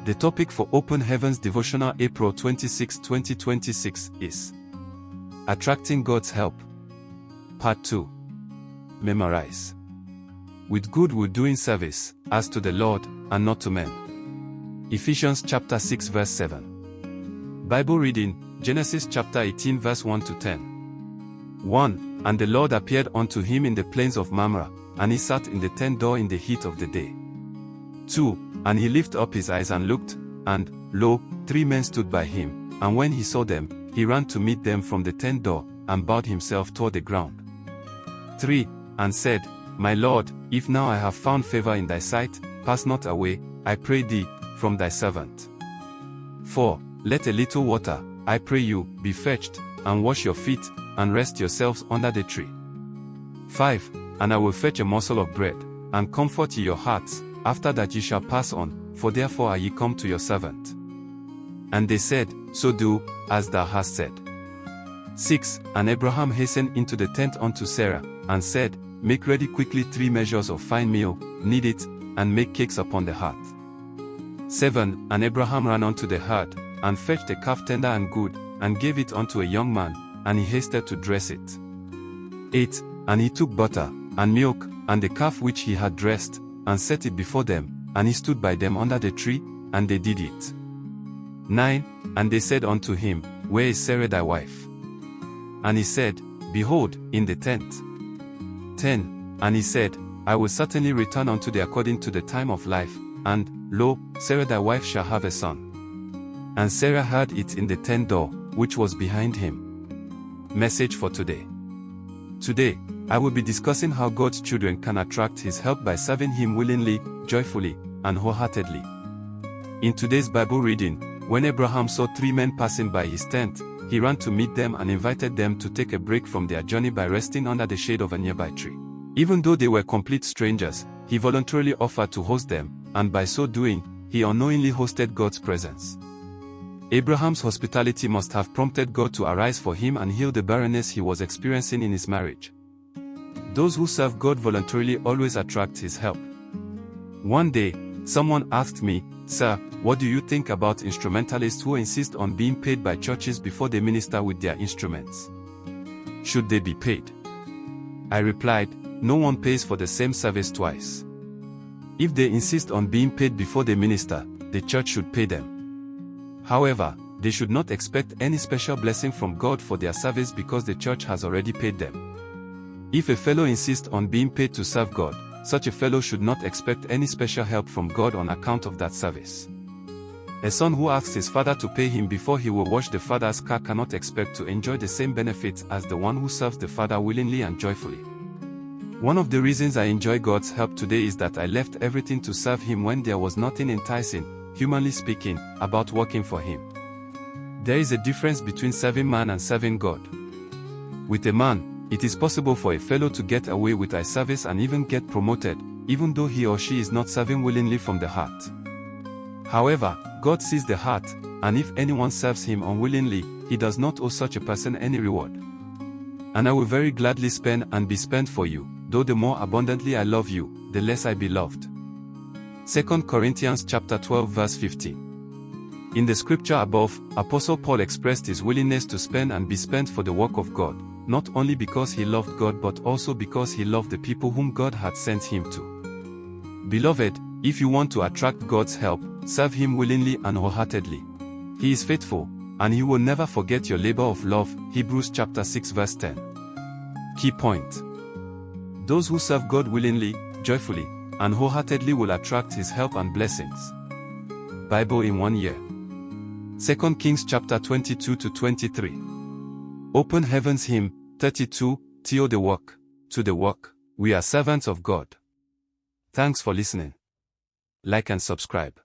The topic for Open Heavens Devotional April 26, 2026 is Attracting God's Help. Part 2. Memorize. With good we're doing service, as to the Lord, and not to men. Ephesians chapter 6 verse 7. Bible reading, Genesis chapter 18 verse 1 to 10. 1. And the Lord appeared unto him in the plains of Mamre, and he sat in the tent door in the heat of the day. 2. And he lifted up his eyes and looked, and, lo, 3 men stood by him, and when he saw them, he ran to meet them from the tent door, and bowed himself toward the ground. 3. And said, My Lord, if now I have found favor in thy sight, pass not away, I pray thee, from thy servant. 4. Let a little water, I pray you, be fetched, and wash your feet, and rest yourselves under the tree. 5. And I will fetch a morsel of bread, and comfort ye your hearts, after that ye shall pass on, for therefore are ye come to your servant. And they said, So do, as thou hast said. 6. And Abraham hastened into the tent unto Sarah, and said, Make ready quickly 3 measures of fine meal, knead it, and make cakes upon the hearth. 7. And Abraham ran unto the herd, and fetched a calf tender and good, and gave it unto a young man, and he hasted to dress it. 8. And he took butter, and milk, and the calf which he had dressed, and set it before them, and he stood by them under the tree, and they did it. 9. And they said unto him, Where is Sarah thy wife? And he said, Behold, in the tent. 10. And he said, I will certainly return unto thee according to the time of life, and, lo, Sarah thy wife shall have a son. And Sarah heard it in the tent door, which was behind him. Message for today. Today, I will be discussing how God's children can attract His help by serving Him willingly, joyfully, and wholeheartedly. In today's Bible reading, when Abraham saw 3 men passing by his tent, he ran to meet them and invited them to take a break from their journey by resting under the shade of a nearby tree. Even though they were complete strangers, he voluntarily offered to host them, and by so doing, he unknowingly hosted God's presence. Abraham's hospitality must have prompted God to arise for him and heal the barrenness he was experiencing in his marriage. Those who serve God voluntarily always attract His help. One day, someone asked me, Sir, what do you think about instrumentalists who insist on being paid by churches before they minister with their instruments? Should they be paid? I replied, no one pays for the same service twice. If they insist on being paid before they minister, the church should pay them. However, they should not expect any special blessing from God for their service because the church has already paid them. If a fellow insists on being paid to serve God, such a fellow should not expect any special help from God on account of that service. A son who asks his father to pay him before he will wash the father's car cannot expect to enjoy the same benefits as the one who serves the father willingly and joyfully. One of the reasons I enjoy God's help today is that I left everything to serve Him when there was nothing enticing, humanly speaking, about working for Him. There is a difference between serving man and serving God. With a man, it is possible for a fellow to get away with eye service and even get promoted, even though he or she is not serving willingly from the heart. However, God sees the heart, and if anyone serves Him unwillingly, He does not owe such a person any reward. And I will very gladly spend and be spent for you, though the more abundantly I love you, the less I be loved. 2 Corinthians chapter 12 verse 15. In the scripture above, Apostle Paul expressed his willingness to spend and be spent for the work of God, not only because he loved God but also because he loved the people whom God had sent him to. Beloved, if you want to attract God's help, serve Him willingly and wholeheartedly. He is faithful, and He will never forget your labor of love. Hebrews chapter 6 verse 10. Key point. Those who serve God willingly, joyfully, and wholeheartedly will attract His help and blessings. Bible in 1 year. 2 Kings chapter 22 to 23. Open Heavens Hymn 32, To the work. To the work. We are servants of God. Thanks for listening. Like and subscribe.